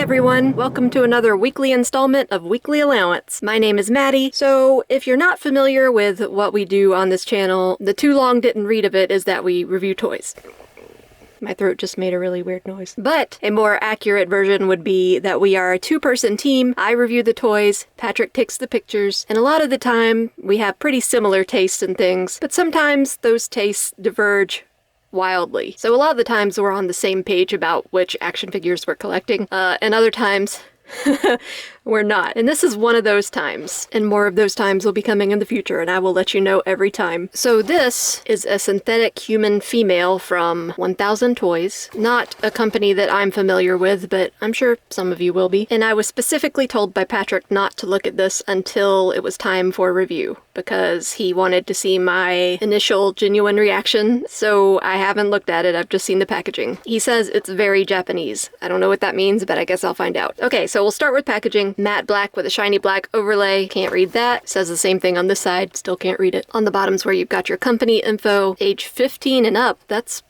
everyone, welcome to another weekly installment of Weekly Allowance. My name is Maddie. So if you're not familiar with what we do on this channel, the too long didn't read of it is that we review toys. My throat just made a really weird noise. But a more accurate version would be that we are a two-person team. I review the toys, Patrick takes the pictures, and a lot of the time we have pretty similar tastes in things, but sometimes those tastes diverge wildly. So a lot of the times we're on the same page about which action figures we're collecting, and other times we're not. And this is one of those times, and more of those times will be coming in the future, and I will let you know every time. So this is a synthetic human female from 1000 Toys, not a company that I'm familiar with, but I'm sure some of you will be. And I was specifically told by Patrick not to look at this until it was time for review, because he wanted to see my initial genuine reaction, so I haven't looked at it, I've just seen the packaging. He says it's very Japanese. I don't know what that means, but I guess I'll find out. Okay, so we'll start with packaging. Matte black with a shiny black overlay. Can't read that. Says the same thing on this side. Still can't read it. On the bottom's where you've got your company info. Age 15 and up. That's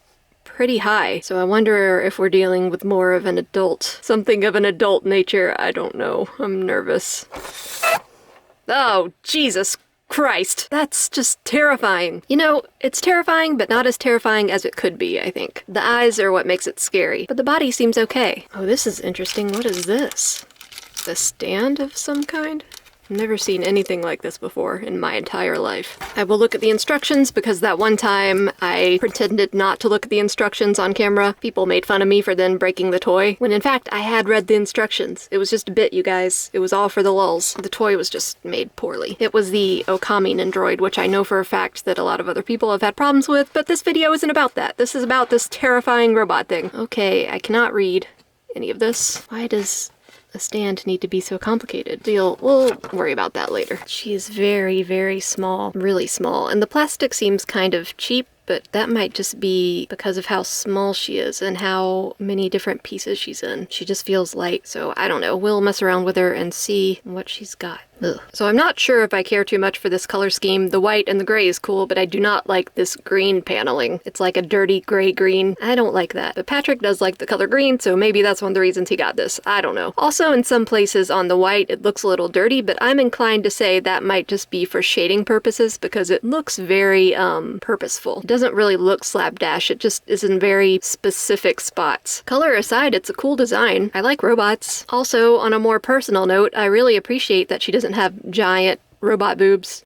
pretty high. So I wonder if we're dealing with more of an adult, something of an adult nature. I don't know. I'm nervous. Oh, Jesus Christ. That's just terrifying. You know, it's terrifying, but not as terrifying as it could be, I think. The eyes are what makes it scary, but the body seems okay. Oh, this is interesting. What is this? A stand of some kind? I've never seen anything like this before in my entire life. I will look at the instructions because that one time I pretended not to look at the instructions on camera. People made fun of me for then breaking the toy, when in fact I had read the instructions. It was just a bit, you guys. It was all for the lulz. The toy was just made poorly. It was the Okami Nendroid, which I know for a fact that a lot of other people have had problems with, but this video isn't about that. This is about this terrifying robot thing. Okay, I cannot read any of this. Why does a stand need to be so complicated? We'll worry about that later. She is very, very small. Really small. And the plastic seems kind of cheap, but that might just be because of how small she is and how many different pieces she's in. She just feels light, so I don't know. We'll mess around with her and see what she's got. Ugh. So I'm not sure if I care too much for this color scheme. The white and the gray is cool, but I do not like this green paneling. It's like a dirty gray green. I don't like that. But Patrick does like the color green, so maybe that's one of the reasons he got this. I don't know. Also, in some places on the white, it looks a little dirty, but I'm inclined to say that might just be for shading purposes because it looks very, purposeful. It doesn't really look slapdash. It just is in very specific spots. Color aside, it's a cool design. I like robots. Also, on a more personal note, I really appreciate that she doesn't have giant robot boobs.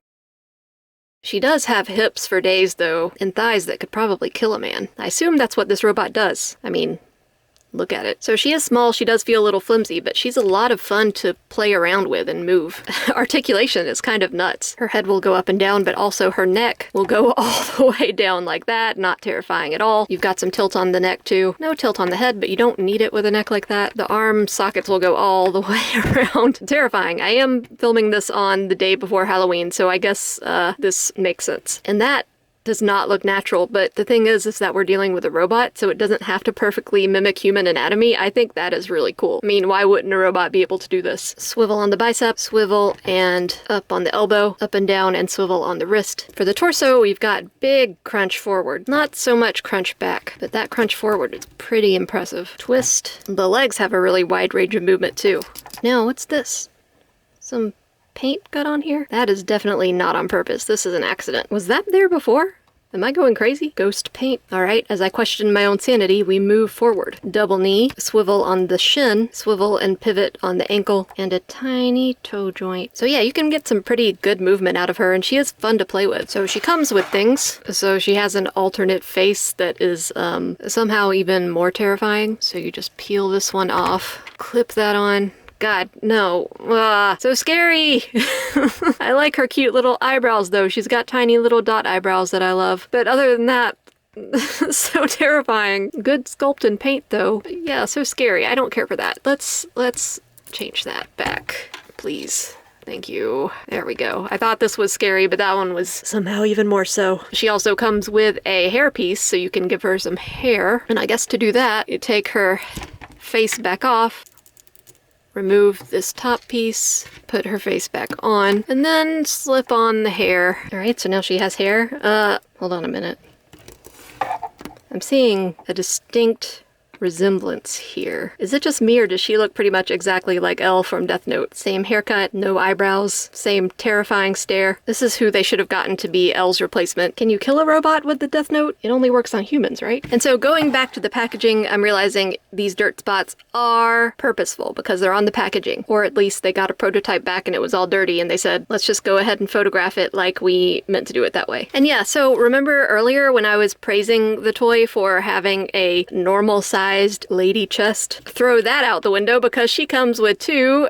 She does have hips for days, though, and thighs that could probably kill a man. I assume that's what this robot does. I mean, look at it. So she is small, she does feel a little flimsy, but she's a lot of fun to play around with and move. Articulation is kind of nuts. Her head will go up and down, but also her neck will go all the way down like that. Not terrifying at all. You've got some tilt on the neck too. No tilt on the head, but you don't need it with a neck like that. The arm sockets will go all the way around. Terrifying. I am filming this on the day before Halloween, so I guess this makes sense. And that does not look natural, but the thing is that we're dealing with a robot, so it doesn't have to perfectly mimic human anatomy. I think that is really cool. I mean, why wouldn't a robot be able to do this? Swivel on the bicep, swivel and up on the elbow, up and down, and swivel on the wrist. For the torso, we've got big crunch forward. Not so much crunch back, but that crunch forward is pretty impressive. Twist. The legs have a really wide range of movement too. Now, what's this? Some paint got on here? That is definitely not on purpose. This is an accident. Was that there before? Am I going crazy? Ghost paint. Alright, as I question my own sanity, we move forward. Double knee, swivel on the shin, swivel and pivot on the ankle, and a tiny toe joint. So yeah, you can get some pretty good movement out of her, and she is fun to play with. So she comes with things. So she has an alternate face that is somehow even more terrifying. So you just peel this one off, clip that on. God, no. So scary! I like her cute little eyebrows, though. She's got tiny little dot eyebrows that I love. But other than that, so terrifying. Good sculpt and paint, though. But yeah, so scary. I don't care for that. Let's change that back, please. Thank you. There we go. I thought this was scary, but that one was somehow even more so. She also comes with a hairpiece, so you can give her some hair. And I guess to do that, you take her face back off, remove this top piece, put her face back on, and then slip on the hair. Alright, so now she has hair. Hold on a minute. I'm seeing a distinct resemblance here. Is it just me or does she look pretty much exactly like Elle from Death Note? Same haircut, no eyebrows, same terrifying stare. This is who they should have gotten to be Elle's replacement. Can you kill a robot with the Death Note? It only works on humans, right? And so going back to the packaging, I'm realizing these dirt spots are purposeful because they're on the packaging. Or at least they got a prototype back and it was all dirty and they said, let's just go ahead and photograph it like we meant to do it that way. And yeah, so remember earlier when I was praising the toy for having a normal sized lady chest? Throw that out the window because she comes with 2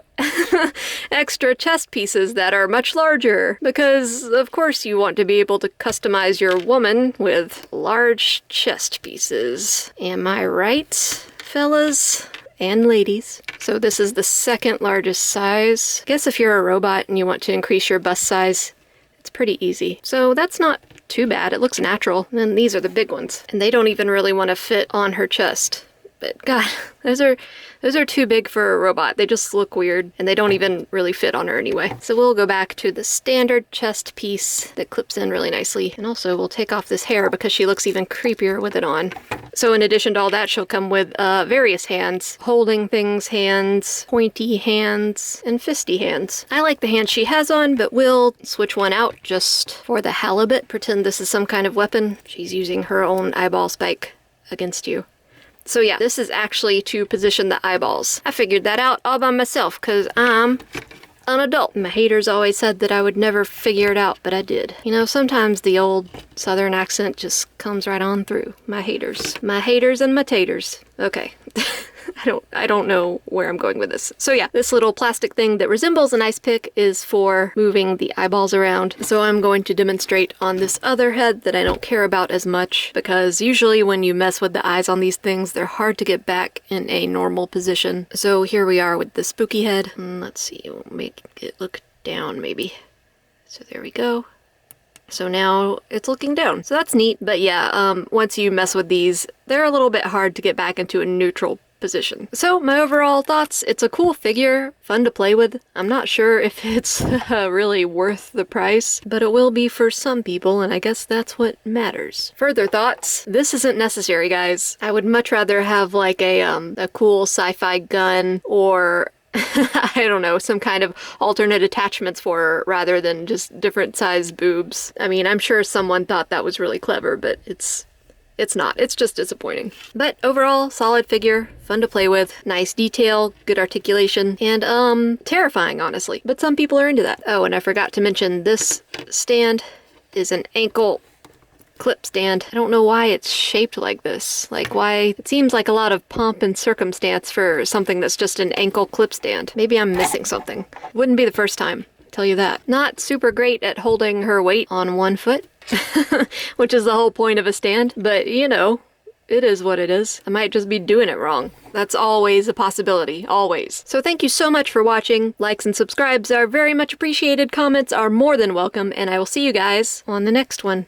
extra chest pieces that are much larger because of course you want to be able to customize your woman with large chest pieces. Am I right, fellas and ladies? So this is the second largest size. I guess if you're a robot and you want to increase your bust size, it's pretty easy. So that's not too bad. It looks natural. And then these are the big ones. And they don't even really want to fit on her chest. But God, those are too big for a robot. They just look weird and they don't even really fit on her anyway. So we'll go back to the standard chest piece that clips in really nicely. And also we'll take off this hair because she looks even creepier with it on. So in addition to all that, she'll come with various hands, holding things hands, pointy hands, and fisty hands. I like the hand she has on, but we'll switch one out just for the halibut. Pretend this is some kind of weapon. She's using her own eyeball spike against you. So yeah, this is actually to position the eyeballs. I figured that out all by myself because I'm an adult. My haters always said that I would never figure it out, but I did. You know, sometimes the old southern accent just comes right on through. My haters. My haters and my taters. Okay. I don't know where I'm going with this. So yeah, this little plastic thing that resembles an ice pick is for moving the eyeballs around. So I'm going to demonstrate on this other head that I don't care about as much because usually when you mess with the eyes on these things, they're hard to get back in a normal position. So here we are with the spooky head. Let's see, we'll make it look down maybe. So there we go. So now it's looking down. So that's neat. But yeah, once you mess with these, they're a little bit hard to get back into a neutral position. So my overall thoughts, it's a cool figure, fun to play with. I'm not sure if it's really worth the price, but it will be for some people, and I guess that's what matters. Further thoughts, this isn't necessary, guys. I would much rather have like a cool sci-fi gun or I don't know, some kind of alternate attachments for her rather than just different sized boobs. I mean, I'm sure someone thought that was really clever, but it's not. It's just disappointing. But overall, solid figure, fun to play with, nice detail, good articulation, and terrifying, honestly. But some people are into that. Oh, and I forgot to mention this stand is an ankle clip stand. I don't know why it's shaped like this. Like why it seems like a lot of pomp and circumstance for something that's just an ankle clip stand. Maybe I'm missing something. Wouldn't be the first time, tell you that. Not super great at holding her weight on one foot. Which is the whole point of a stand, but you know, it is what it is. I might just be doing it wrong. That's always a possibility, always. So thank you so much for watching. Likes and subscribes are very much appreciated. Comments are more than welcome, and I will see you guys on the next one.